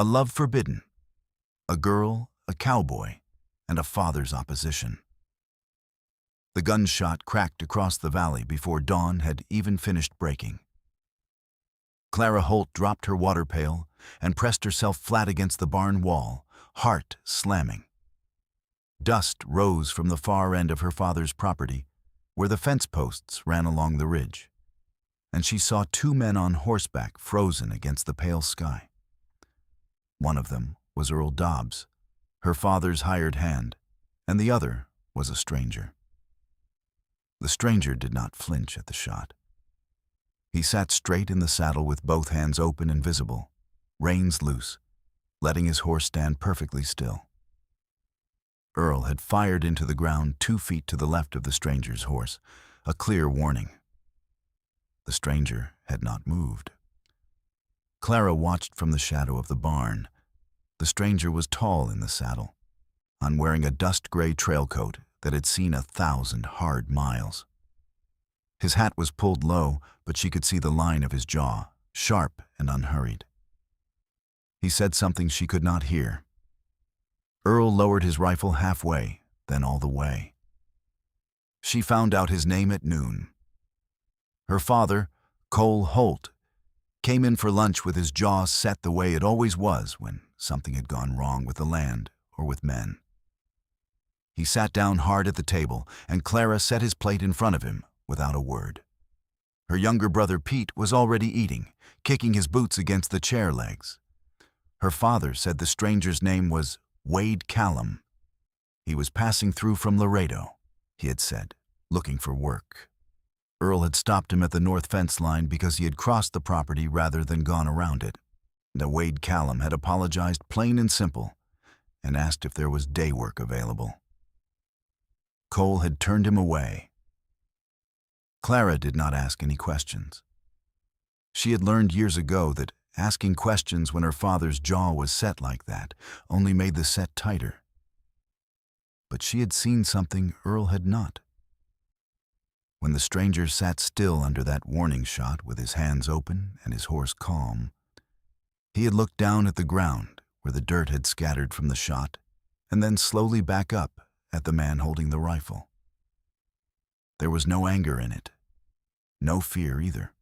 A love forbidden, a girl, a cowboy, and a father's opposition. The gunshot cracked across the valley before dawn had even finished breaking. Clara Holt dropped her water pail and pressed herself flat against the barn wall, heart slamming. Dust rose from the far end of her father's property, where the fence posts ran along the ridge, and she saw two men on horseback frozen against the pale sky. One of them was Earl Dobbs, her father's hired hand, and the other was a stranger. The stranger did not flinch at the shot. He sat straight in the saddle with both hands open and visible, reins loose, letting his horse stand perfectly still. Earl had fired into the ground 2 feet to the left of the stranger's horse, a clear warning. The stranger had not moved. Clara watched from the shadow of the barn. The stranger was tall in the saddle, wearing a dust-gray trail coat that had seen 1,000 hard miles. His hat was pulled low, but she could see the line of his jaw, sharp and unhurried. He said something she could not hear. Earl lowered his rifle halfway, then all the way. She found out his name at noon. Her father, Cole Holt, came in for lunch with his jaw set the way it always was when something had gone wrong with the land or with men. He sat down hard at the table, and Clara set his plate in front of him without a word. Her younger brother Pete was already eating, kicking his boots against the chair legs. Her father said the stranger's name was Wade Callum. He was passing through from Laredo, he had said, looking for work. Earl had stopped him at the north fence line because he had crossed the property rather than gone around it. The Wade Callum had apologized plain and simple and asked if there was day work available. Cole had turned him away. Clara did not ask any questions. She had learned years ago that asking questions when her father's jaw was set like that only made the set tighter. But she had seen something Earl had not. When the stranger sat still under that warning shot with his hands open and his horse calm, he had looked down at the ground where the dirt had scattered from the shot and then slowly back up at the man holding the rifle. There was no anger in it, no fear either.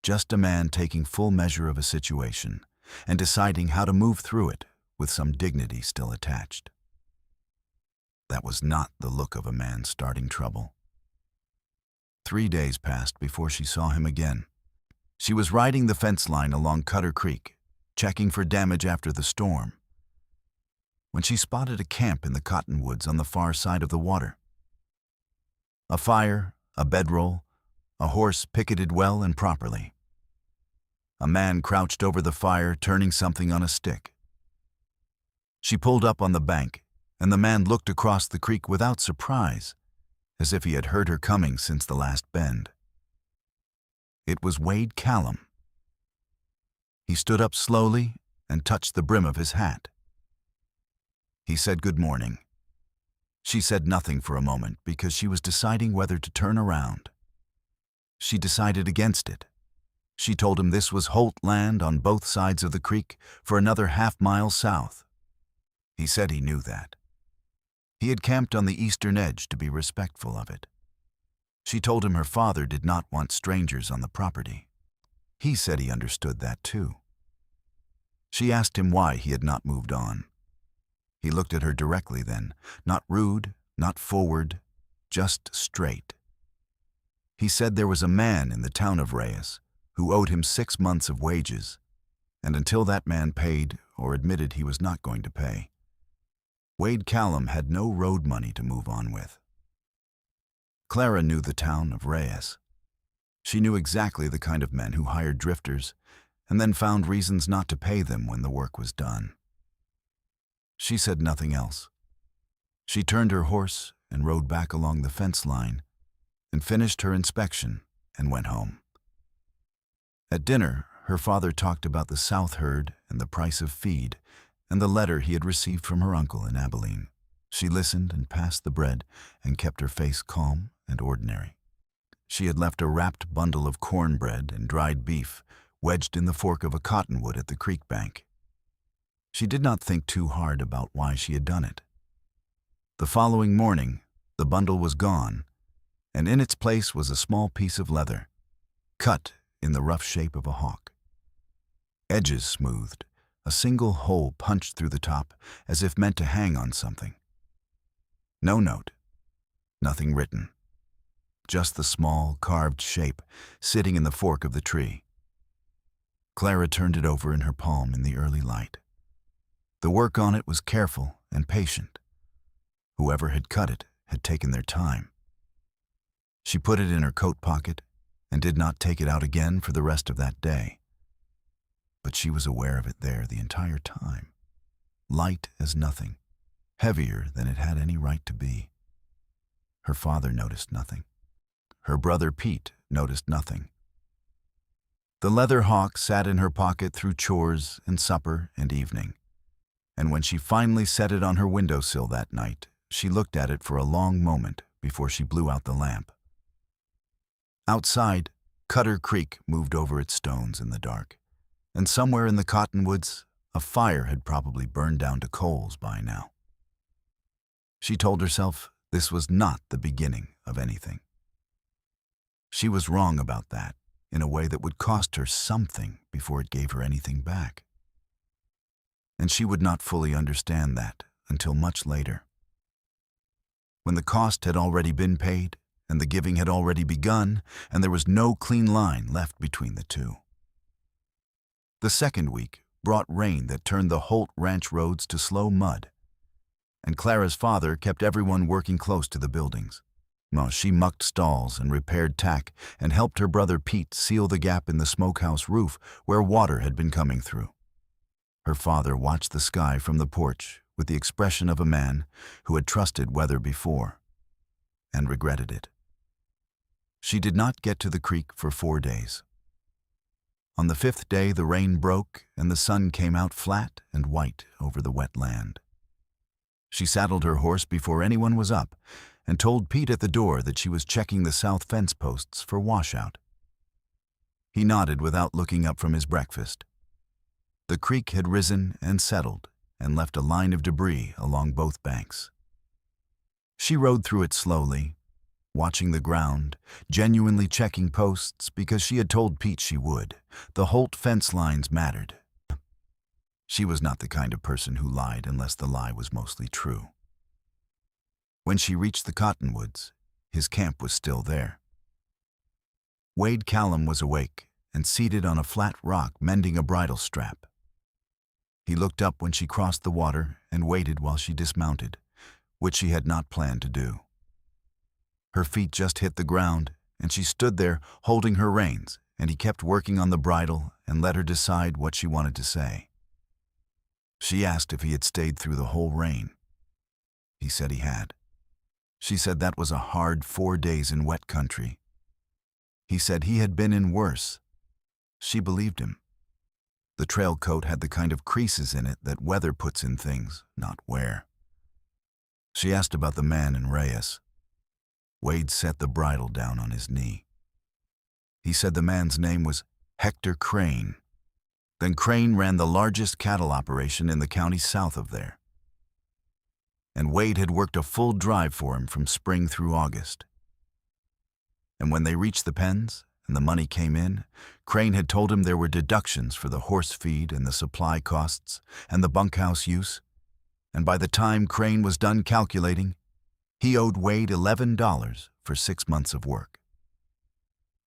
Just a man taking full measure of a situation and deciding how to move through it with some dignity still attached. That was not the look of a man starting trouble. 3 days passed before she saw him again. She was riding the fence line along Cutter Creek, checking for damage after the storm, when she spotted a camp in the cottonwoods on the far side of the water. A fire, a bedroll, a horse picketed well and properly. A man crouched over the fire, turning something on a stick. She pulled up on the bank, and the man looked across the creek without surprise, as if he had heard her coming since the last bend. It was Wade Callum. He stood up slowly and touched the brim of his hat. He said good morning. She said nothing for a moment because she was deciding whether to turn around. She decided against it. She told him this was Holt land on both sides of the creek for another half-mile south. He said he knew that. He had camped on the eastern edge to be respectful of it. She told him her father did not want strangers on the property. He said he understood that too. She asked him why he had not moved on. He looked at her directly then, not rude, not forward, just straight. He said there was a man in the town of Reyes who owed him 6 months of wages, and until that man paid or admitted he was not going to pay, Wade Callum had no road money to move on with. Clara knew the town of Reyes. She knew exactly the kind of men who hired drifters and then found reasons not to pay them when the work was done. She said nothing else. She turned her horse and rode back along the fence line and finished her inspection and went home. At dinner, her father talked about the South herd and the price of feed and the letter he had received from her uncle in Abilene. She listened and passed the bread and kept her face calm and ordinary. She had left a wrapped bundle of cornbread and dried beef wedged in the fork of a cottonwood at the creek bank. She did not think too hard about why she had done it. The following morning, the bundle was gone, and in its place was a small piece of leather, cut in the rough shape of a hawk. Edges smoothed, a single hole punched through the top as if meant to hang on something. No note, nothing written, just the small, carved shape sitting in the fork of the tree. Clara turned it over in her palm in the early light. The work on it was careful and patient. Whoever had cut it had taken their time. She put it in her coat pocket and did not take it out again for the rest of that day. But she was aware of it there the entire time, light as nothing, heavier than it had any right to be. Her father noticed nothing. Her brother Pete noticed nothing. The leather hawk sat in her pocket through chores and supper and evening, and when she finally set it on her windowsill that night, she looked at it for a long moment before she blew out the lamp. Outside, Cutter Creek moved over its stones in the dark, and somewhere in the cottonwoods, a fire had probably burned down to coals by now. She told herself this was not the beginning of anything. She was wrong about that, in a way that would cost her something before it gave her anything back. And she would not fully understand that until much later. When the cost had already been paid, and the giving had already begun, and there was no clean line left between the two. The second week brought rain that turned the Holt Ranch roads to slow mud, and Clara's father kept everyone working close to the buildings. Well, she mucked stalls and repaired tack and helped her brother Pete seal the gap in the smokehouse roof where water had been coming through. Her father watched the sky from the porch with the expression of a man who had trusted weather before and regretted it. She did not get to the creek for 4 days. On the 5th day, the rain broke and the sun came out flat and white over the wet land. She saddled her horse before anyone was up and told Pete at the door that she was checking the south fence posts for washout. He nodded without looking up from his breakfast. The creek had risen and settled and left a line of debris along both banks. She rode through it slowly, watching the ground, genuinely checking posts because she had told Pete she would. The Holt fence lines mattered. She was not the kind of person who lied unless the lie was mostly true. When she reached the cottonwoods, his camp was still there. Wade Callum was awake and seated on a flat rock mending a bridle strap. He looked up when she crossed the water and waited while she dismounted, which she had not planned to do. Her feet just hit the ground, and she stood there holding her reins, and he kept working on the bridle and let her decide what she wanted to say. She asked if he had stayed through the whole rain. He said he had. She said that was a hard 4 days in wet country. He said he had been in worse. She believed him. The trail coat had the kind of creases in it that weather puts in things, not wear. She asked about the man in Reyes. Wade set the bridle down on his knee. He said the man's name was Hector Crane. Then Crane ran the largest cattle operation in the county south of there. And Wade had worked a full drive for him from spring through August. And when they reached the pens and the money came in, Crane had told him there were deductions for the horse feed and the supply costs and the bunkhouse use, and by the time Crane was done calculating, he owed Wade $11 for 6 months of work.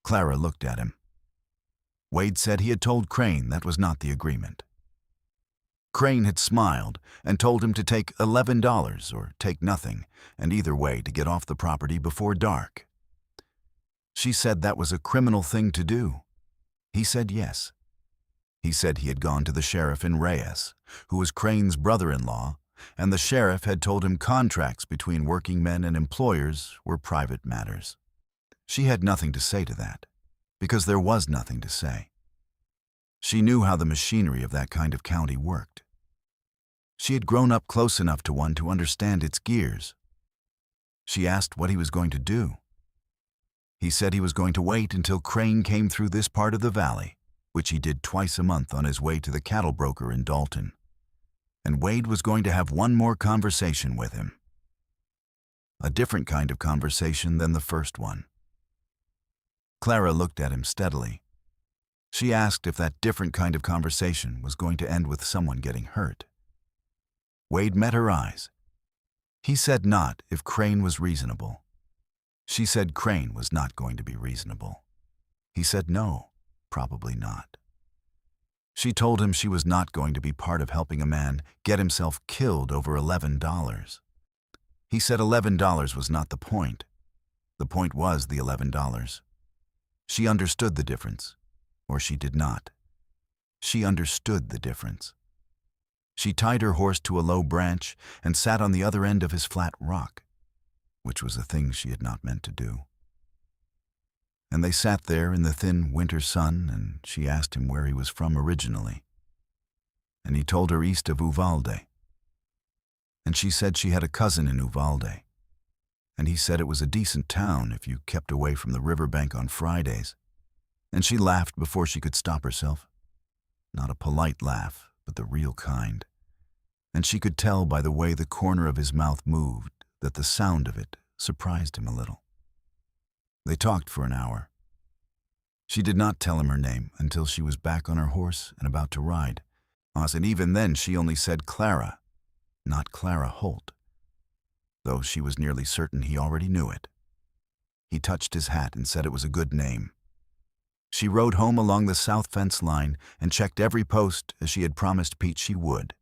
Clara looked at him. Wade said he had told Crane that was not the agreement. Crane had smiled and told him to take $11 or take nothing, and either way to get off the property before dark. She said that was a criminal thing to do. He said yes. He said he had gone to the sheriff in Reyes, who was Crane's brother-in-law, and the sheriff had told him contracts between working men and employers were private matters. She had nothing to say to that, because there was nothing to say. She knew how the machinery of that kind of county worked. She had grown up close enough to one to understand its gears. She asked what he was going to do. He said he was going to wait until Crane came through this part of the valley, which he did twice a month on his way to the cattle broker in Dalton. and Wade was going to have one more conversation with him. A different kind of conversation than the first one. Clara looked at him steadily. She asked if that different kind of conversation was going to end with someone getting hurt. Wade met her eyes. He said not if Crane was reasonable. She said Crane was not going to be reasonable. He said no, probably not. She told him she was not going to be part of helping a man get himself killed over $11. He said $11 was not the point. The point was the $11. She understood the difference, or she did not. She understood the difference. She tied her horse to a low branch and sat on the other end of his flat rock, which was a thing she had not meant to do. And they sat there in the thin winter sun, and she asked him where he was from originally. And he told her east of Uvalde. And she said she had a cousin in Uvalde. And he said it was a decent town if you kept away from the riverbank on Fridays. And she laughed before she could stop herself. Not a polite laugh, but the real kind. And she could tell by the way the corner of his mouth moved that the sound of it surprised him a little. They talked for an hour. She did not tell him her name until she was back on her horse and about to ride. And even then she only said Clara, not Clara Holt, though she was nearly certain he already knew it. He touched his hat and said it was a good name. She rode home along the south fence line and checked every post as she had promised Pete she would.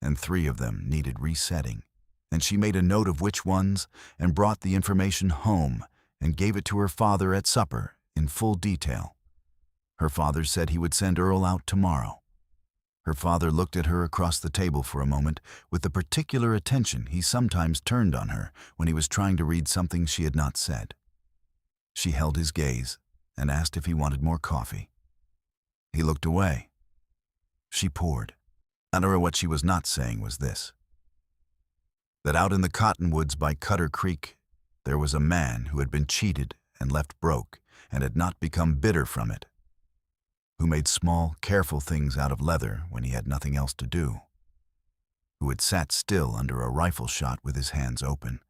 And 3 of them needed resetting, and she made a note of which ones and brought the information home and gave it to her father at supper in full detail. Her father said he would send Earl out tomorrow. Her father looked at her across the table for a moment with the particular attention he sometimes turned on her when he was trying to read something she had not said. She held his gaze and asked if he wanted more coffee. He looked away. She poured. And what she was not saying was this: that out in the cottonwoods by Cutter Creek, there was a man who had been cheated and left broke and had not become bitter from it, who made small, careful things out of leather when he had nothing else to do, who had sat still under a rifle shot with his hands open,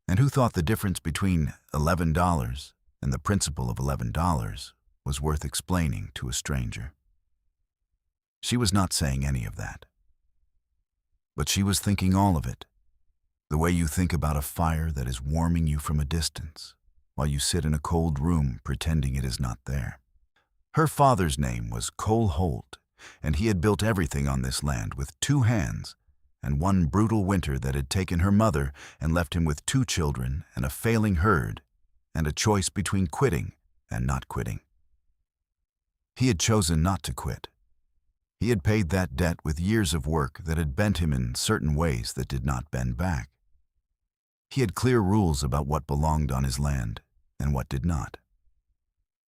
and who thought the difference between $11 and the principle of $11 was worth explaining to a stranger. She was not saying any of that. But she was thinking all of it, the way you think about a fire that is warming you from a distance, while you sit in a cold room pretending it is not there. Her father's name was Cole Holt, and he had built everything on this land with 2 hands, and one brutal winter that had taken her mother and left him with 2 children and a failing herd, and a choice between quitting and not quitting. He had chosen not to quit. He had paid that debt with years of work that had bent him in certain ways that did not bend back. He had clear rules about what belonged on his land and what did not.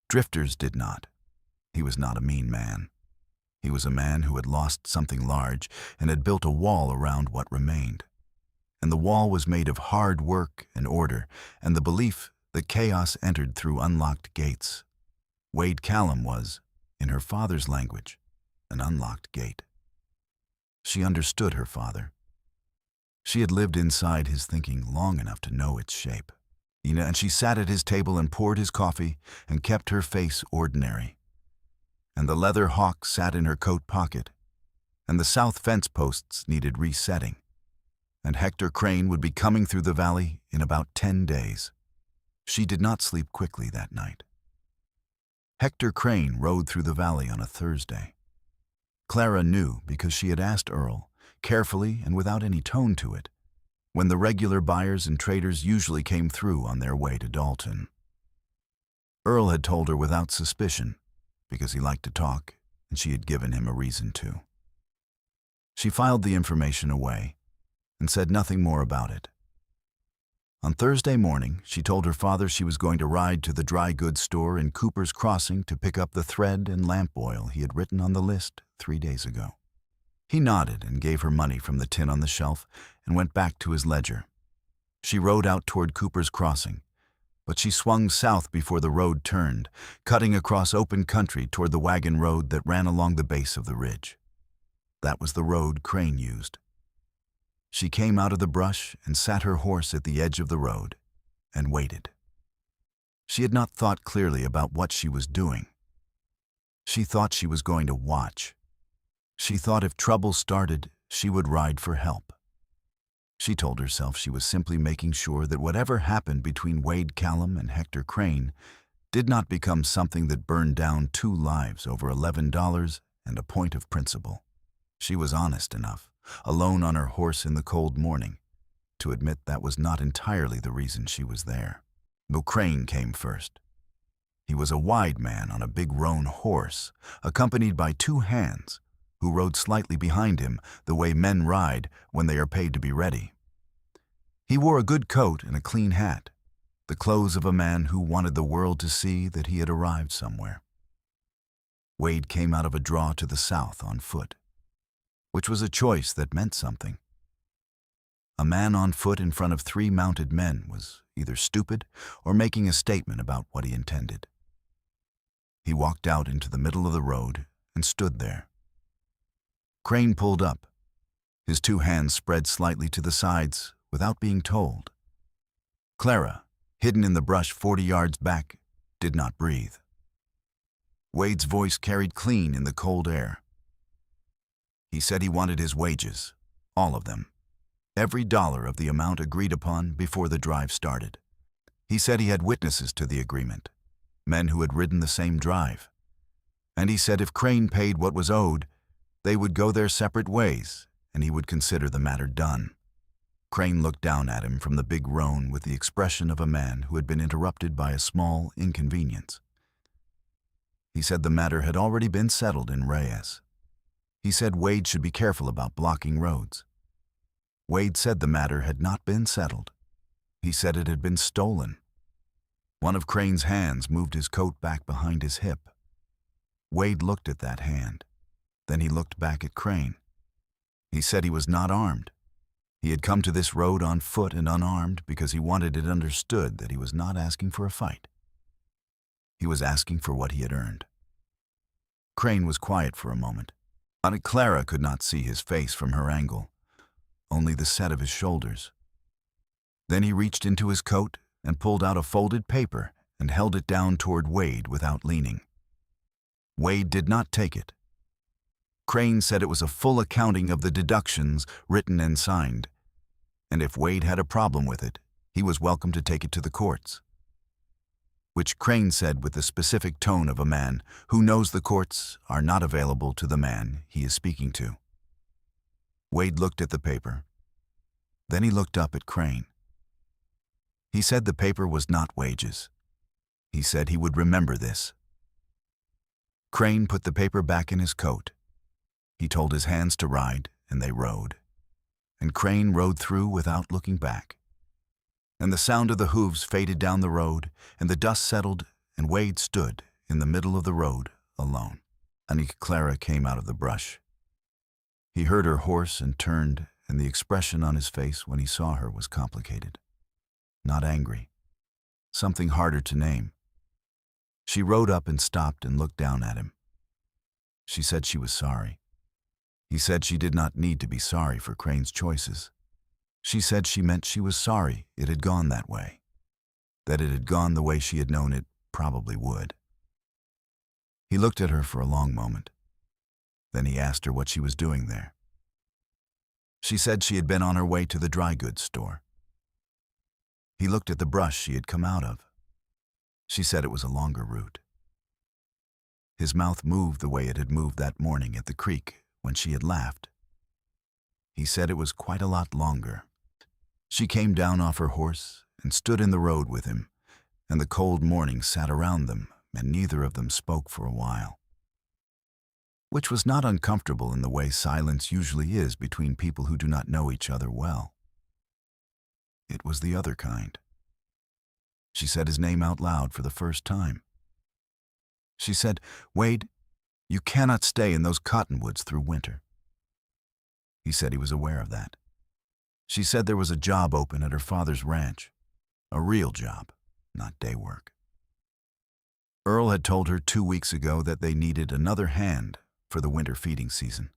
Drifters did not. He was not a mean man. He was a man who had lost something large and had built a wall around what remained. And the wall was made of hard work and order and the belief that chaos entered through unlocked gates. Wade Callum was, in her father's language, an unlocked gate. She understood her father. She had lived inside his thinking long enough to know its shape. And she sat at his table and poured his coffee and kept her face ordinary. And the leather hawk sat in her coat pocket, and the south fence posts needed resetting. And Hector Crane would be coming through the valley in about 10 days. She did not sleep quickly that night. Hector Crane rode through the valley on a Thursday. Clara knew because she had asked Earl, carefully and without any tone to it, when the regular buyers and traders usually came through on their way to Dalton. Earl had told her without suspicion, because he liked to talk, and she had given him a reason to. She filed the information away and said nothing more about it. On Thursday morning, she told her father she was going to ride to the dry goods store in Cooper's Crossing to pick up the thread and lamp oil he had written on the list 3 days ago. He nodded and gave her money from the tin on the shelf and went back to his ledger. She rode out toward Cooper's Crossing, but she swung south before the road turned, cutting across open country toward the wagon road that ran along the base of the ridge. That was the road Crane used. She came out of the brush and sat her horse at the edge of the road and waited. She had not thought clearly about what she was doing. She thought she was going to watch. She thought if trouble started, she would ride for help. She told herself she was simply making sure that whatever happened between Wade Callum and Hector Crane did not become something that burned down 2 lives over $11 and a point of principle. She was honest enough, alone on her horse in the cold morning, to admit that was not entirely the reason she was there. But Crane came first. He was a wide man on a big roan horse, accompanied by 2 hands, who rode slightly behind him the way men ride when they are paid to be ready. He wore a good coat and a clean hat, the clothes of a man who wanted the world to see that he had arrived somewhere. Wade came out of a draw to the south on foot, which was a choice that meant something. A man on foot in front of 3 mounted men was either stupid or making a statement about what he intended. He walked out into the middle of the road and stood there. Crane pulled up, his 2 hands spread slightly to the sides without being told. Clara, hidden in the brush 40 yards back, did not breathe. Wade's voice carried clean in the cold air. He said he wanted his wages, all of them, every dollar of the amount agreed upon before the drive started. He said he had witnesses to the agreement, men who had ridden the same drive. And he said if Crane paid what was owed, they would go their separate ways, and he would consider the matter done. Crane looked down at him from the big roan with the expression of a man who had been interrupted by a small inconvenience. He said the matter had already been settled in Reyes. He said Wade should be careful about blocking roads. Wade said the matter had not been settled. He said it had been stolen. One of Crane's hands moved his coat back behind his hip. Wade looked at that hand. Then he looked back at Crane. He said he was not armed. He had come to this road on foot and unarmed because he wanted it understood that he was not asking for a fight. He was asking for what he had earned. Crane was quiet for a moment. Aunt Clara could not see his face from her angle, only the set of his shoulders. Then he reached into his coat and pulled out a folded paper and held it down toward Wade without leaning. Wade did not take it. Crane said it was a full accounting of the deductions written and signed, and if Wade had a problem with it, he was welcome to take it to the courts. Which Crane said with the specific tone of a man who knows the courts are not available to the man he is speaking to. Wade looked at the paper. Then he looked up at Crane. He said the paper was not wages. He said he would remember this. Crane put the paper back in his coat. He told his hands to ride, and they rode. And Crane rode through without looking back. And the sound of the hooves faded down the road, and the dust settled, and Wade stood in the middle of the road, alone. Aunt Clara came out of the brush. He heard her horse and turned, and the expression on his face when he saw her was complicated. Not angry. Something harder to name. She rode up and stopped and looked down at him. She said she was sorry. He said she did not need to be sorry for Crane's choices. She said she meant she was sorry it had gone that way, that it had gone the way she had known it probably would. He looked at her for a long moment. Then he asked her what she was doing there. She said she had been on her way to the dry goods store. He looked at the brush she had come out of. She said it was a longer route. His mouth moved the way it had moved that morning at the creek when she had laughed. He said it was quite a lot longer. She came down off her horse and stood in the road with him, and the cold morning sat around them, and neither of them spoke for a while. Which was not uncomfortable in the way silence usually is between people who do not know each other well. It was the other kind. She said his name out loud for the first time. She said, "Wade, you cannot stay in those cottonwoods through winter." He said he was aware of that. She said there was a job open at her father's ranch, a real job, not day work. Earl had told her 2 weeks ago that they needed another hand for the winter feeding season,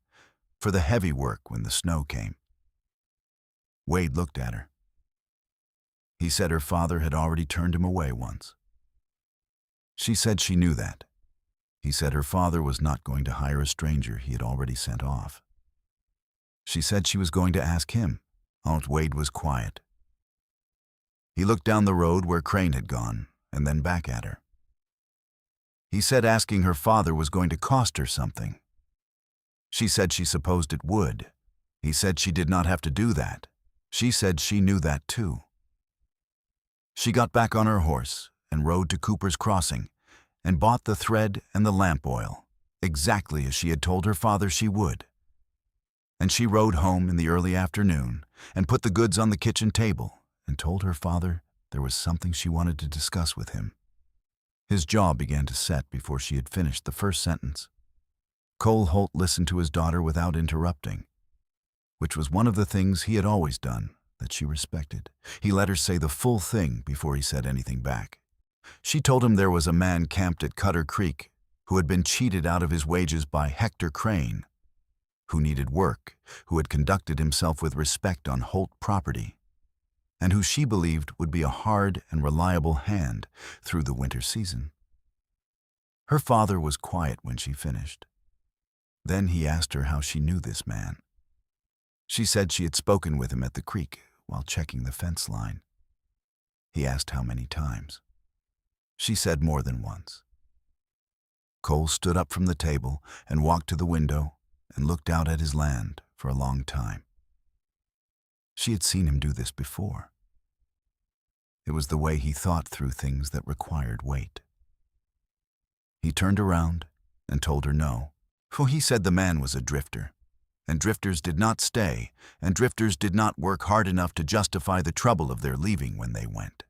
for the heavy work when the snow came. Wade looked at her. He said her father had already turned him away once. She said she knew that. He said her father was not going to hire a stranger he had already sent off. She said she was going to ask him. Aunt Wade was quiet. He looked down the road where Crane had gone, and then back at her. He said asking her father was going to cost her something. She said she supposed it would. He said she did not have to do that. She said she knew that too. She got back on her horse and rode to Cooper's Crossing and bought the thread and the lamp oil, exactly as she had told her father she would. And she rode home in the early afternoon and put the goods on the kitchen table and told her father there was something she wanted to discuss with him. His jaw began to set before she had finished the first sentence. Cole Holt listened to his daughter without interrupting, which was one of the things he had always done that she respected. He let her say the full thing before he said anything back. She told him there was a man camped at Cutter Creek who had been cheated out of his wages by Hector Crane, who needed work, who had conducted himself with respect on Holt property, and who she believed would be a hard and reliable hand through the winter season. Her father was quiet when she finished. Then he asked her how she knew this man. She said she had spoken with him at the creek while checking the fence line. He asked how many times. She said more than once. Cole stood up from the table and walked to the window and looked out at his land for a long time. She had seen him do this before. It was the way he thought through things that required weight. He turned around and told her no, for he said the man was a drifter, and drifters did not stay, and drifters did not work hard enough to justify the trouble of their leaving when they went.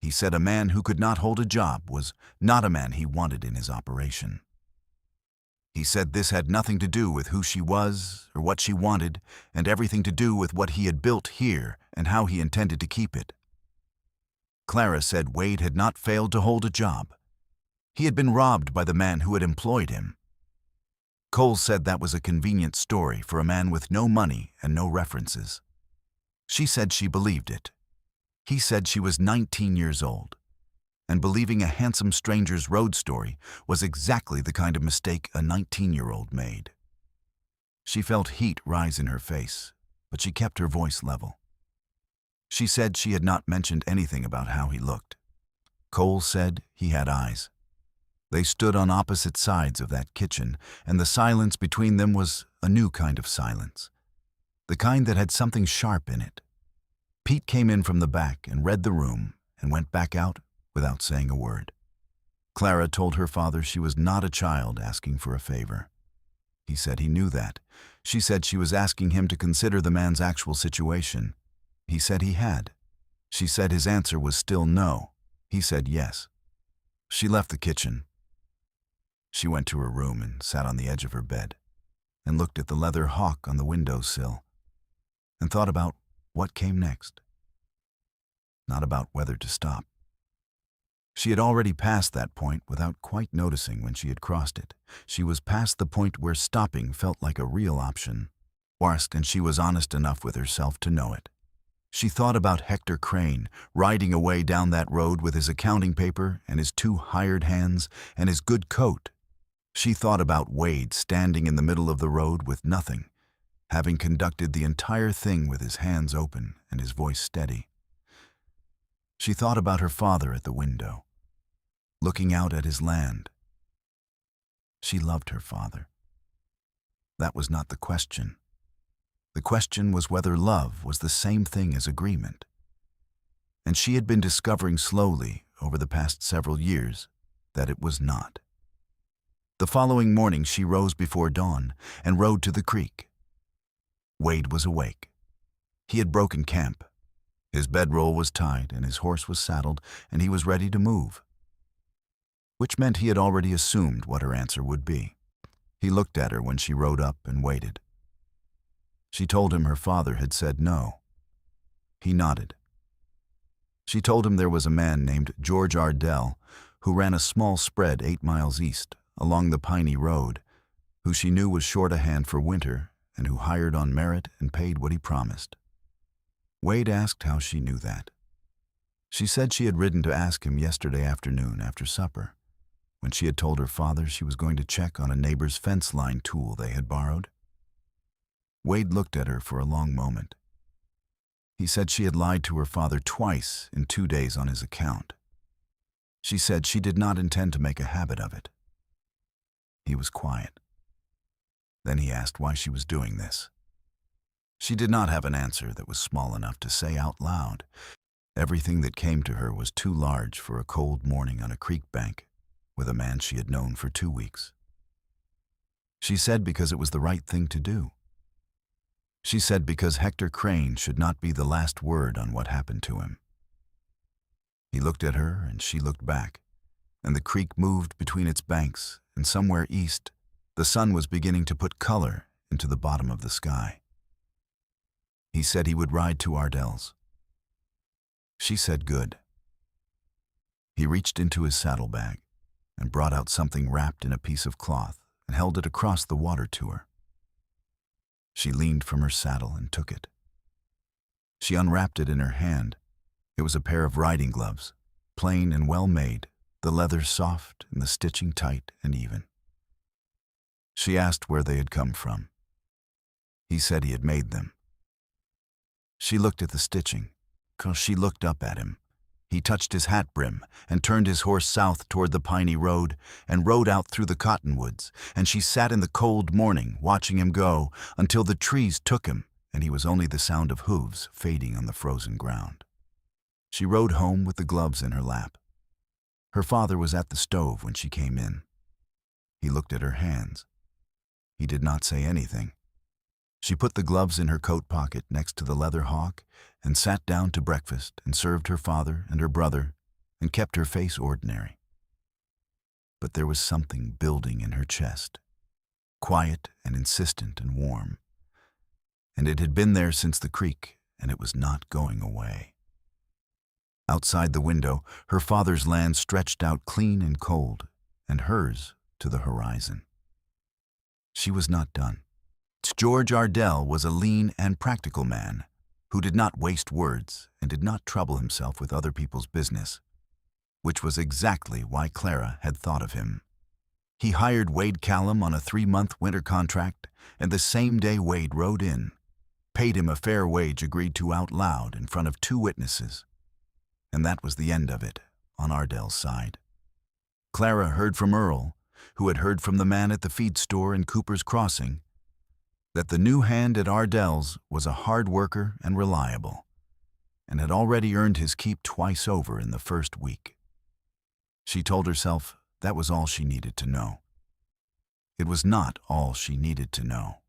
He said a man who could not hold a job was not a man he wanted in his operation. He said this had nothing to do with who she was or what she wanted, and everything to do with what he had built here and how he intended to keep it. Clara said Wade had not failed to hold a job. He had been robbed by the man who had employed him. Cole said that was a convenient story for a man with no money and no references. She said she believed it. He said she was 19 years old, and believing a handsome stranger's road story was exactly the kind of mistake a 19-year-old made. She felt heat rise in her face, but she kept her voice level. She said she had not mentioned anything about how he looked. Cole said he had eyes. They stood on opposite sides of that kitchen, and the silence between them was a new kind of silence, the kind that had something sharp in it. Pete came in from the back and read the room and went back out without saying a word. Clara told her father she was not a child asking for a favor. He said he knew that. She said she was asking him to consider the man's actual situation. He said he had. She said his answer was still no. He said yes. She left the kitchen. She went to her room and sat on the edge of her bed and looked at the leather hawk on the windowsill and thought about what came next, not about whether to stop. She had already passed that point without quite noticing when she had crossed it. She was past the point where stopping felt like a real option, and she was honest enough with herself to know it. She thought about Hector Crane riding away down that road with his accounting paper and his 2 hired hands and his good coat. She thought about Wade standing in the middle of the road with nothing, having conducted the entire thing with his hands open and his voice steady. She thought about her father at the window, looking out at his land. She loved her father. That was not the question. The question was whether love was the same thing as agreement. And she had been discovering slowly over the past several years that it was not. The following morning she rose before dawn and rode to the creek. Wade was awake. He had broken camp. His bedroll was tied and his horse was saddled, and he was ready to move, which meant he had already assumed what her answer would be. He looked at her when she rode up and waited. She told him her father had said no. He nodded. She told him there was a man named George Ardell who ran a small spread 8 miles east along the Piney Road, who she knew was short a hand for winter and who hired on merit and paid what he promised. Wade asked how she knew that. She said she had ridden to ask him yesterday afternoon after supper, when she had told her father she was going to check on a neighbor's fence line tool they had borrowed. Wade looked at her for a long moment. He said she had lied to her father twice in 2 days on his account. She said she did not intend to make a habit of it. He was quiet. Then he asked why she was doing this. She did not have an answer that was small enough to say out loud. Everything that came to her was too large for a cold morning on a creek bank with a man she had known for 2 weeks. She said because it was the right thing to do. She said because Hector Crane should not be the last word on what happened to him. He looked at her and she looked back, and the creek moved between its banks, and somewhere east, the sun was beginning to put color into the bottom of the sky. He said he would ride to Ardell's. She said good. He reached into his saddlebag and brought out something wrapped in a piece of cloth and held it across the water to her. She leaned from her saddle and took it. She unwrapped it in her hand. It was a pair of riding gloves, plain and well made, the leather soft and the stitching tight and even. She asked where they had come from. He said he had made them. She looked at the stitching, 'cause she looked up at him. He touched his hat brim and turned his horse south toward the piney road and rode out through the cottonwoods, and she sat in the cold morning watching him go until the trees took him and he was only the sound of hooves fading on the frozen ground. She rode home with the gloves in her lap. Her father was at the stove when she came in. He looked at her hands. He did not say anything. She put the gloves in her coat pocket next to the leather hawk and sat down to breakfast and served her father and her brother and kept her face ordinary. But there was something building in her chest, quiet and insistent and warm. And it had been there since the creek, and it was not going away. Outside the window, her father's land stretched out clean and cold, and hers to the horizon. She was not done. George Ardell was a lean and practical man who did not waste words and did not trouble himself with other people's business, which was exactly why Clara had thought of him. He hired Wade Callum on a 3-month winter contract, and the same day Wade rode in, paid him a fair wage agreed to out loud in front of 2 witnesses. And that was the end of it on Ardell's side. Clara heard from Earl, who had heard from the man at the feed store in Cooper's Crossing, that the new hand at Ardell's was a hard worker and reliable, and had already earned his keep twice over in the first week. She told herself that was all she needed to know. It was not all she needed to know.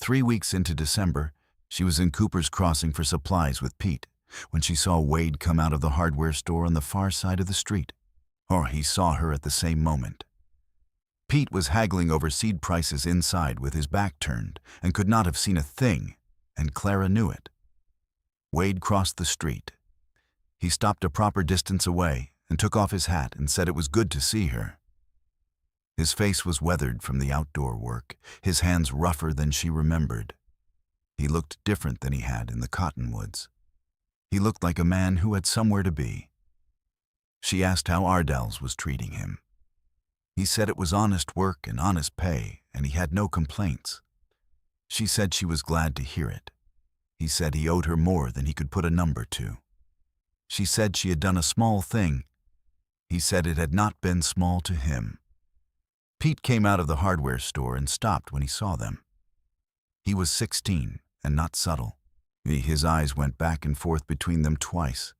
3 weeks into December, she was in Cooper's Crossing for supplies with Pete, when she saw Wade come out of the hardware store on the far side of the street, or he saw her at the same moment. Pete was haggling over seed prices inside with his back turned and could not have seen a thing, and Clara knew it. Wade crossed the street. He stopped a proper distance away and took off his hat and said it was good to see her. His face was weathered from the outdoor work, his hands rougher than she remembered. He looked different than he had in the cottonwoods. He looked like a man who had somewhere to be. She asked how Ardell's was treating him. He said it was honest work and honest pay, and he had no complaints. She said she was glad to hear it. He said he owed her more than he could put a number to. She said she had done a small thing. He said it had not been small to him. Pete came out of the hardware store and stopped when he saw them. He was 16 and not subtle. His eyes went back and forth between them twice,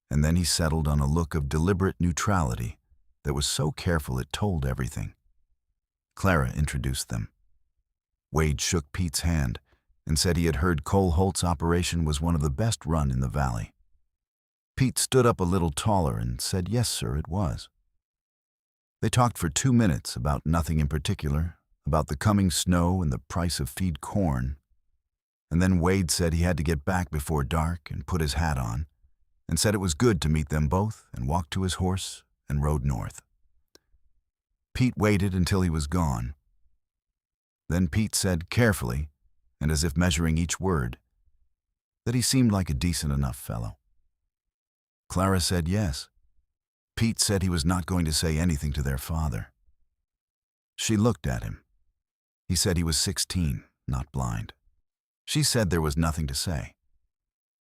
and then he settled on a look of deliberate neutrality that was so careful it told everything. Clara introduced them. Wade shook Pete's hand and said he had heard Cole Holt's operation was one of the best run in the valley. Pete stood up a little taller and said yes, sir, it was. They talked for 2 minutes about nothing in particular, about the coming snow and the price of feed corn. And then Wade said he had to get back before dark and put his hat on, and said it was good to meet them both, and walked to his horse and rode north. Pete waited until he was gone. Then Pete said carefully, and as if measuring each word, that he seemed like a decent enough fellow. Clara said yes. Pete said he was not going to say anything to their father. She looked at him. He said he was 16, not blind. She said there was nothing to say.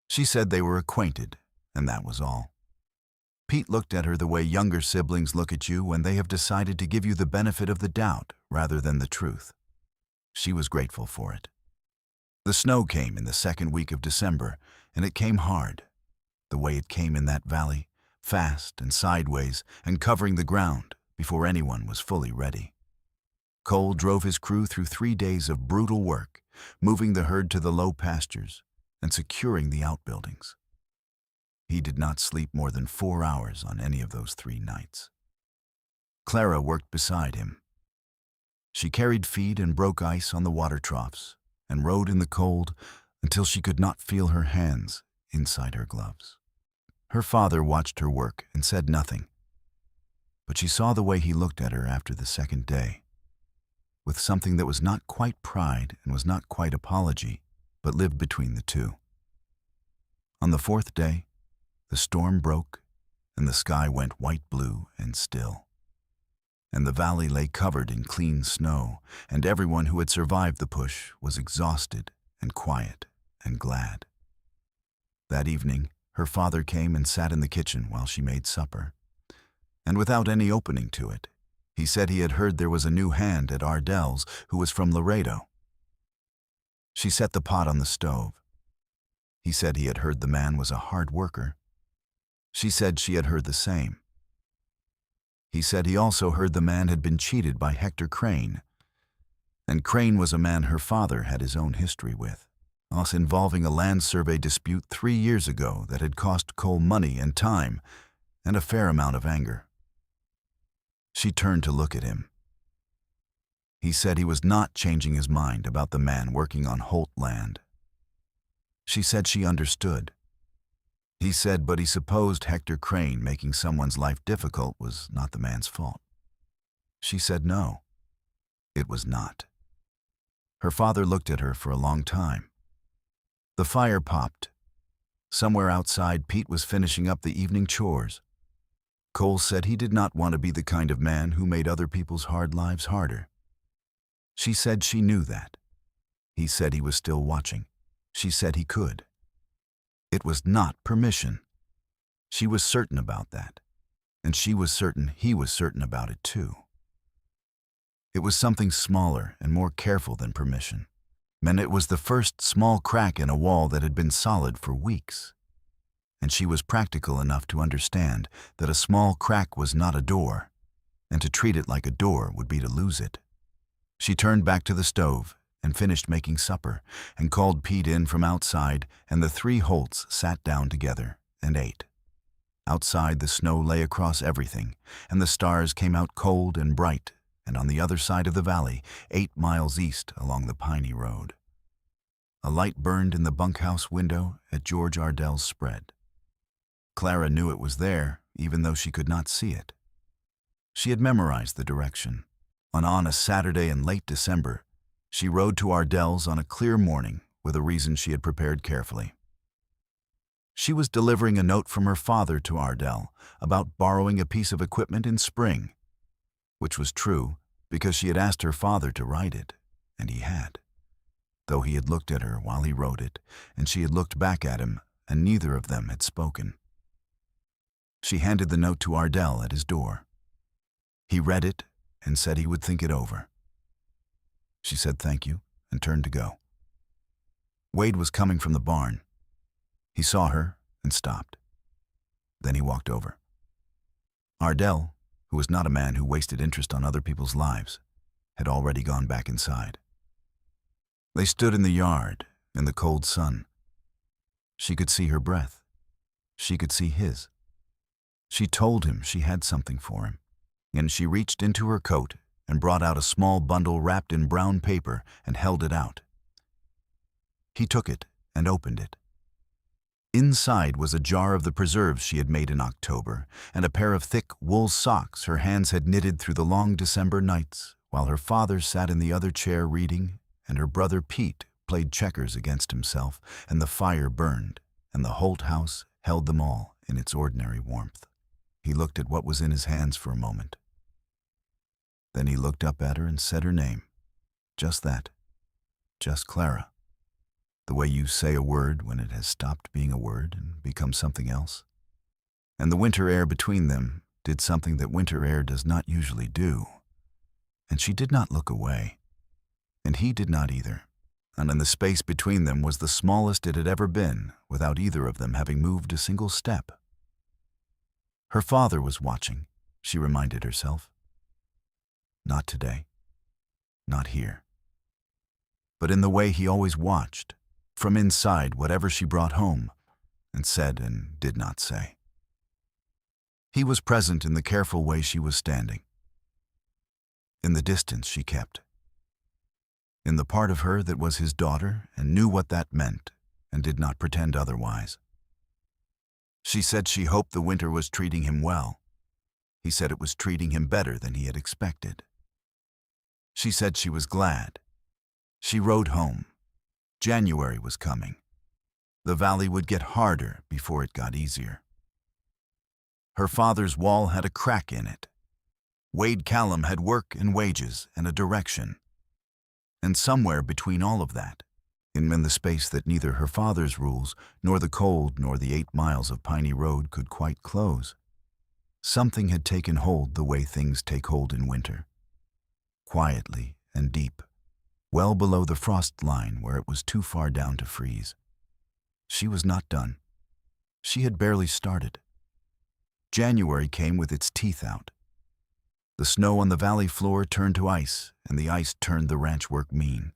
She said they were acquainted, and that was all. Pete looked at her the way younger siblings look at you when they have decided to give you the benefit of the doubt rather than the truth. She was grateful for it. The snow came in the second week of December, and it came hard, the way it came in that valley, fast and sideways and covering the ground before anyone was fully ready. Cole drove his crew through 3 days of brutal work, moving the herd to the low pastures and securing the outbuildings. He did not sleep more than 4 hours on any of those 3 nights. Clara worked beside him. She carried feed and broke ice on the water troughs and rode in the cold until she could not feel her hands inside her gloves. Her father watched her work and said nothing, but she saw the way he looked at her after the second day, with something that was not quite pride and was not quite apology, but lived between the two. On the 4th day, the storm broke and the sky went white-blue and still, and the valley lay covered in clean snow, and everyone who had survived the push was exhausted and quiet and glad. That evening, her father came and sat in the kitchen while she made supper, and without any opening to it, he said he had heard there was a new hand at Ardell's who was from Laredo. She set the pot on the stove. He said he had heard the man was a hard worker. She said she had heard the same. He said he also heard the man had been cheated by Hector Crane, and Crane was a man her father had his own history with, us involving a land survey dispute 3 years ago that had cost Cole money and time and a fair amount of anger. She turned to look at him. He said he was not changing his mind about the man working on Holt land. She said she understood. He said, but he supposed Hector Crane making someone's life difficult was not the man's fault. She said no, it was not. Her father looked at her for a long time. The fire popped. Somewhere outside, Pete was finishing up the evening chores. Cole said he did not want to be the kind of man who made other people's hard lives harder. She said she knew that. He said he was still watching. She said he could. It was not permission. She was certain about that, and she was certain he was certain about it too. It was something smaller and more careful than permission, and it was the first small crack in a wall that had been solid for weeks. And she was practical enough to understand that a small crack was not a door, and to treat it like a door would be to lose it. She turned back to the stove and finished making supper, and called Pete in from outside, and the 3 Holts sat down together and ate. Outside, the snow lay across everything, and the stars came out cold and bright, and on the other side of the valley, 8 miles east along the piney road. A light burned in the bunkhouse window at George Ardell's spread. Clara knew it was there, even though she could not see it. She had memorized the direction. On a Saturday in late December, she rode to Ardell's on a clear morning with a reason she had prepared carefully. She was delivering a note from her father to Ardell about borrowing a piece of equipment in spring, which was true because she had asked her father to write it, and he had, though he had looked at her while he wrote it, and she had looked back at him, and neither of them had spoken. She handed the note to Ardell at his door. He read it and said he would think it over. She said thank you and turned to go. Wade was coming from the barn. He saw her and stopped. Then he walked over. Ardell, who was not a man who wasted interest on other people's lives, had already gone back inside. They stood in the yard in the cold sun. She could see her breath. She could see his. She told him she had something for him, and she reached into her coat and brought out a small bundle wrapped in brown paper and held it out. He took it and opened it. Inside was a jar of the preserves she had made in October, and a pair of thick wool socks her hands had knitted through the long December nights, while her father sat in the other chair reading, and her brother Pete played checkers against himself, and the fire burned, and the Holt house held them all in its ordinary warmth. He looked at what was in his hands for a moment. Then he looked up at her and said her name. Just that. Just Clara. The way you say a word when it has stopped being a word and become something else. And the winter air between them did something that winter air does not usually do. And she did not look away. And he did not either. And in the space between them was the smallest it had ever been, without either of them having moved a single step. Her father was watching, she reminded herself. Not today. Not here. But in the way he always watched, from inside whatever she brought home, and said and did not say. He was present in the careful way she was standing. In the distance she kept. In the part of her that was his daughter and knew what that meant and did not pretend otherwise. She said she hoped the winter was treating him well. He said it was treating him better than he had expected. She said she was glad. She rode home. January was coming. The valley would get harder before it got easier. Her father's wall had a crack in it. Wade Callum had work and wages and a direction. And somewhere between all of that, in the space that neither her father's rules nor the cold nor the 8 miles of piney road could quite close, something had taken hold the way things take hold in winter. Quietly and deep, well below the frost line where it was too far down to freeze. She was not done. She had barely started. January came with its teeth out. The snow on the valley floor turned to ice, and the ice turned the ranch work mean.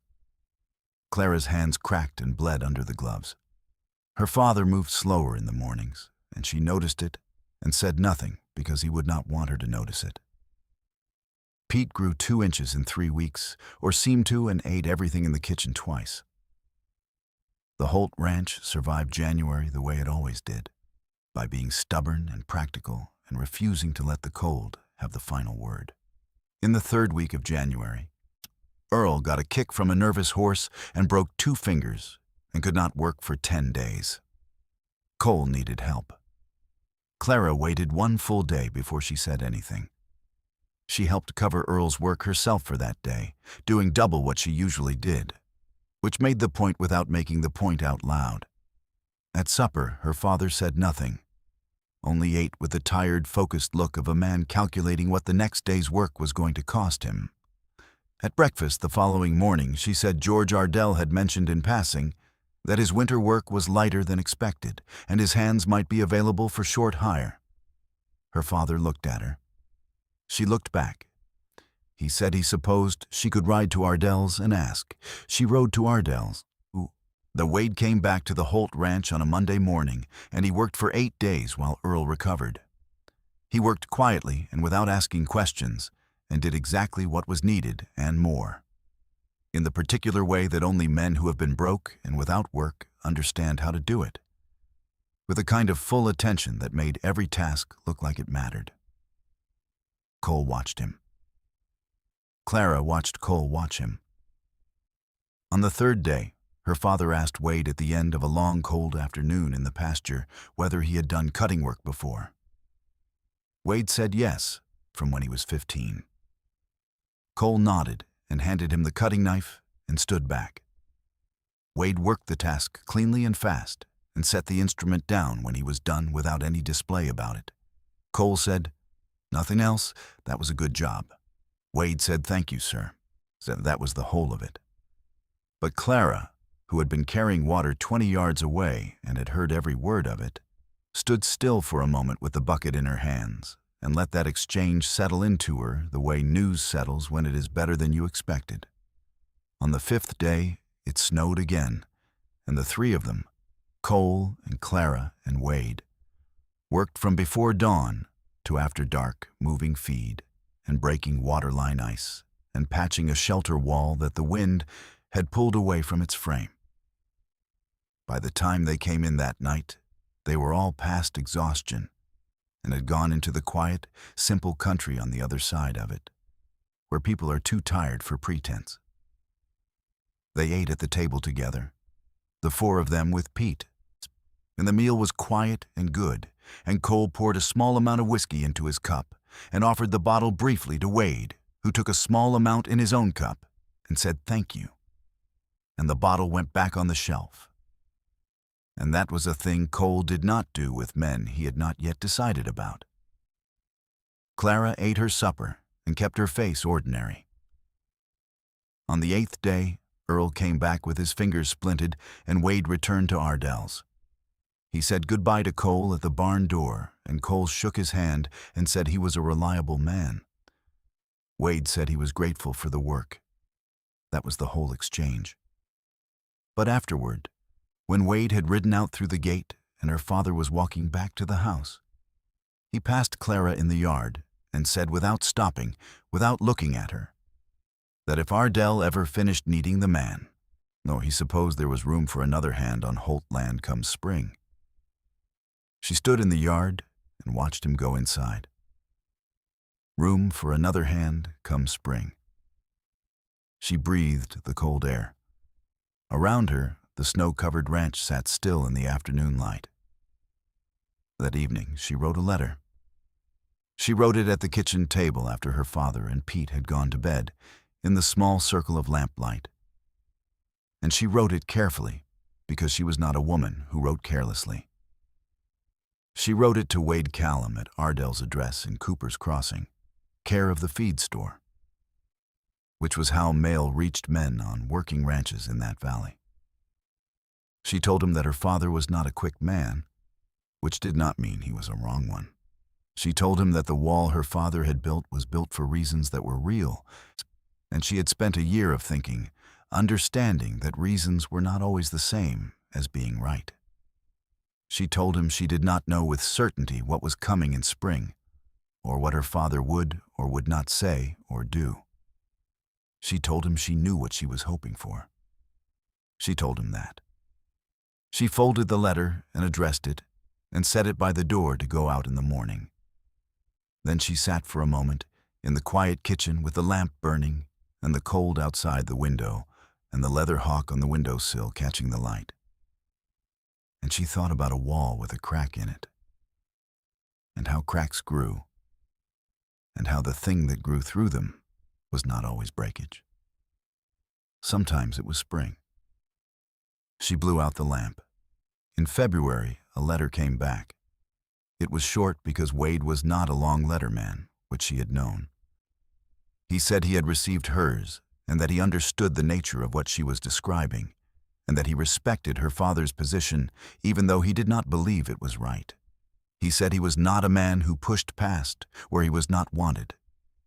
Clara's hands cracked and bled under the gloves. Her father moved slower in the mornings, and she noticed it and said nothing because he would not want her to notice it. Pete grew 2 inches in 3 weeks, or seemed to, and ate everything in the kitchen twice. The Holt Ranch survived January the way it always did, by being stubborn and practical and refusing to let the cold have the final word. In the 3rd week of January, Earl got a kick from a nervous horse and broke 2 fingers and could not work for 10 days. Cole needed help. Clara waited 1 full day before she said anything. She helped cover Earl's work herself for that day, doing double what she usually did, which made the point without making the point out loud. At supper, her father said nothing, only ate with the tired, focused look of a man calculating what the next day's work was going to cost him. At breakfast the following morning, she said George Ardell had mentioned in passing that his winter work was lighter than expected, and his hands might be available for short hire. Her father looked at her. She looked back. He said he supposed she could ride to Ardell's and ask. She rode to Ardell's. The Wade came back to the Holt Ranch on a Monday morning, and he worked for 8 days while Earl recovered. He worked quietly and without asking questions, and did exactly what was needed and more, in the particular way that only men who have been broke and without work understand how to do it, with a kind of full attention that made every task look like it mattered. Cole watched him. Clara watched Cole watch him. On the 3rd day, her father asked Wade at the end of a long, cold afternoon in the pasture whether he had done cutting work before. Wade said yes, from when he was 15. Cole nodded and handed him the cutting knife and stood back. Wade worked the task cleanly and fast and set the instrument down when he was done without any display about it. Cole said, "Nothing else, that was a good job." Wade said, "Thank you, sir." Said that was the whole of it. But Clara, who had been carrying water 20 yards away and had heard every word of it, stood still for a moment with the bucket in her hands and let that exchange settle into her the way news settles when it is better than you expected. On the 5th day, it snowed again, and the 3 of them, Cole and Clara and Wade, worked from before dawn to after dark, moving feed and breaking waterline ice and patching a shelter wall that the wind had pulled away from its frame. By the time they came in that night, They were all past exhaustion and had gone into the quiet, simple country on the other side of it, where people are too tired for pretense. They ate at the table together, the four of them with Pete, and the meal was quiet and good, and Cole poured a small amount of whiskey into his cup and offered the bottle briefly to Wade, who took a small amount in his own cup and said thank you. And the bottle went back on the shelf. And that was a thing Cole did not do with men he had not yet decided about. Clara ate her supper and kept her face ordinary. On the 8th day, Earl came back with his fingers splinted, and Wade returned to Ardell's. He said goodbye to Cole at the barn door, and Cole shook his hand and said he was a reliable man. Wade said he was grateful for the work. That was the whole exchange. But afterward, when Wade had ridden out through the gate and her father was walking back to the house, he passed Clara in the yard and said without stopping, without looking at her, that if Ardell ever finished needing the man, though he supposed there was room for another hand on Holt land come spring. She stood in the yard and watched him go inside. Room for another hand come spring. She breathed the cold air. Around her, the snow-covered ranch sat still in the afternoon light. That evening, she wrote a letter. She wrote it at the kitchen table after her father and Pete had gone to bed, in the small circle of lamplight. And she wrote it carefully, because she was not a woman who wrote carelessly. She wrote it to Wade Callum at Ardell's address in Cooper's Crossing, care of the feed store, which was how mail reached men on working ranches in that valley. She told him that her father was not a quick man, which did not mean he was a wrong one. She told him that the wall her father had built was built for reasons that were real, and she had spent a year of thinking, understanding that reasons were not always the same as being right. She told him she did not know with certainty what was coming in spring, or what her father would or would not say or do. She told him she knew what she was hoping for. She told him that. She folded the letter and addressed it, and set it by the door to go out in the morning. Then she sat for a moment in the quiet kitchen with the lamp burning and the cold outside the window and the leather hawk on the windowsill catching the light. And she thought about a wall with a crack in it, and how cracks grew, and how the thing that grew through them was not always breakage. Sometimes it was spring. She blew out the lamp. In February, a letter came back. It was short because Wade was not a long letter man, which she had known. He said he had received hers, and that he understood the nature of what she was describing, and that he respected her father's position even though he did not believe it was right. He said he was not a man who pushed past where he was not wanted.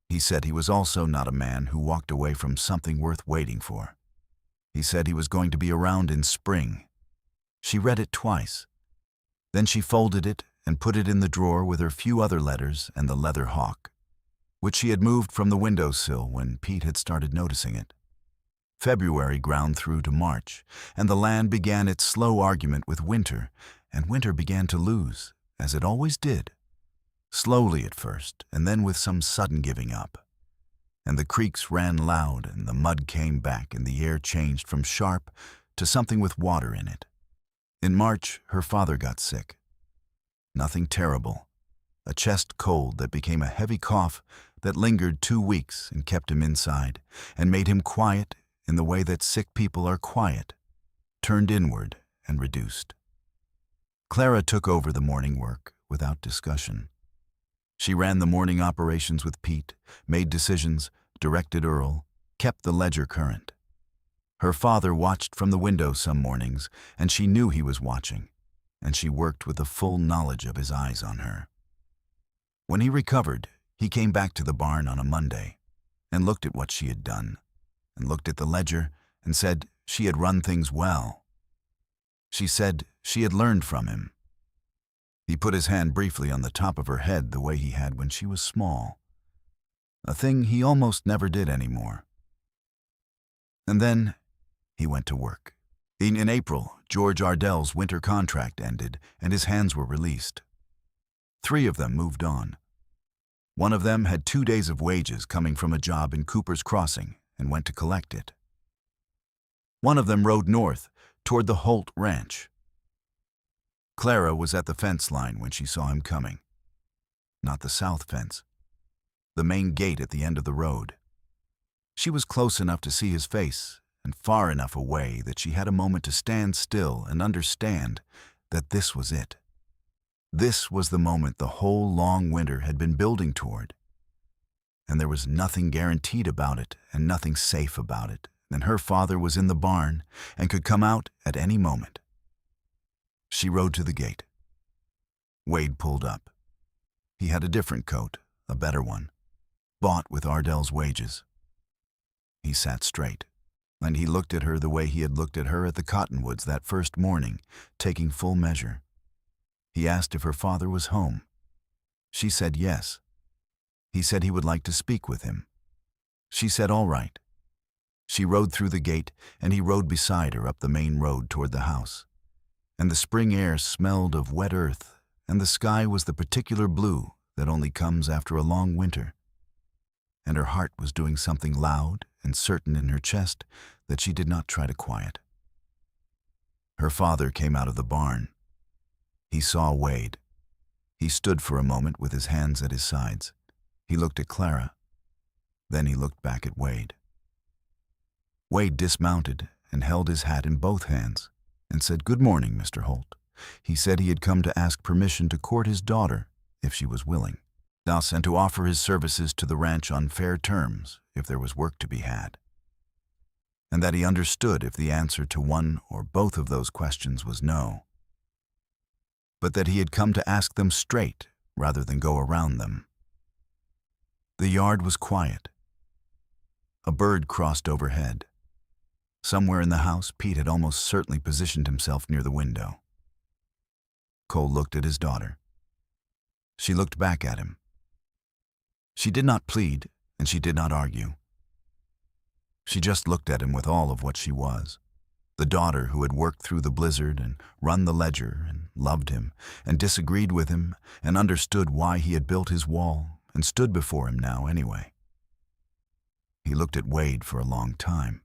He said he was also not a man who walked away from something worth waiting for. He said he was going to be around in spring. She read it twice. Then she folded it and put it in the drawer with her few other letters and the leather hawk, which she had moved from the windowsill when Pete had started noticing it. February ground through to March, and the land began its slow argument with winter, and winter began to lose, as it always did. Slowly at first, and then with some sudden giving up. And the creeks ran loud, and the mud came back, and the air changed from sharp to something with water in it. In March, her father got sick. Nothing terrible. A chest cold that became a heavy cough that lingered 2 weeks and kept him inside, and made him quiet in the way that sick people are quiet, turned inward and reduced. Clara took over the morning work without discussion. She ran the morning operations with Pete, made decisions, directed Earl, kept the ledger current. Her father watched from the window some mornings, and she knew he was watching, and she worked with the full knowledge of his eyes on her. When he recovered, he came back to the barn on a Monday, and looked at what she had done, and looked at the ledger, and said she had run things well. She said she had learned from him. He put his hand briefly on the top of her head the way he had when she was small, a thing he almost never did anymore. And then he went to work. In April, George Ardell's winter contract ended and his hands were released. 3 of them moved on. One of them had 2 days of wages coming from a job in Cooper's Crossing and went to collect it. One of them rode north toward the Holt Ranch. Clara was at the fence line when she saw him coming. Not the south fence, the main gate at the end of the road. She was close enough to see his face and far enough away that she had a moment to stand still and understand that this was it. This was the moment the whole long winter had been building toward. And there was nothing guaranteed about it and nothing safe about it, and her father was in the barn and could come out at any moment. She rode to the gate. Wade pulled up. He had a different coat, a better one, bought with Ardell's wages. He sat straight, and he looked at her the way he had looked at her at the cottonwoods that first morning, taking full measure. He asked if her father was home. She said yes. He said he would like to speak with him. She said all right. She rode through the gate, and he rode beside her up the main road toward the house. And the spring air smelled of wet earth, and the sky was the particular blue that only comes after a long winter. And her heart was doing something loud and certain in her chest that she did not try to quiet. Her father came out of the barn. He saw Wade. He stood for a moment with his hands at his sides. He looked at Clara. Then he looked back at Wade. Wade dismounted and held his hat in both hands and said, "Good morning, Mr. Holt." He said he had come to ask permission to court his daughter, if she was willing, thus and to offer his services to the ranch on fair terms if there was work to be had, and that he understood if the answer to one or both of those questions was no, but that he had come to ask them straight rather than go around them. The yard was quiet. A bird crossed overhead. Somewhere in the house, Pete had almost certainly positioned himself near the window. Cole looked at his daughter. She looked back at him. She did not plead, and she did not argue. She just looked at him with all of what she was, the daughter who had worked through the blizzard and run the ledger and loved him and disagreed with him and understood why he had built his wall and stood before him now anyway. He looked at Wade for a long time.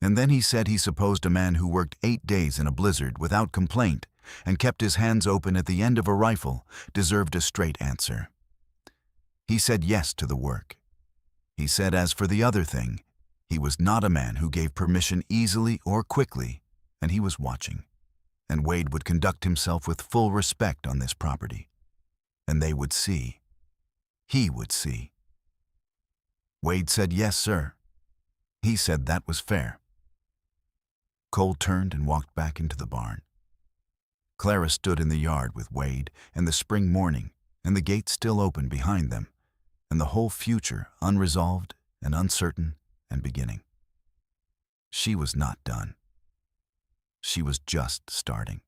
And then he said he supposed a man who worked 8 days in a blizzard without complaint and kept his hands open at the end of a rifle deserved a straight answer. He said yes to the work. He said as for the other thing, he was not a man who gave permission easily or quickly, and he was watching. And Wade would conduct himself with full respect on this property. And they would see. He would see. Wade said yes, sir. He said that was fair. Cole turned and walked back into the barn. Clara stood in the yard with Wade and the spring morning and the gate still open behind them and the whole future unresolved and uncertain and beginning. She was not done. She was just starting.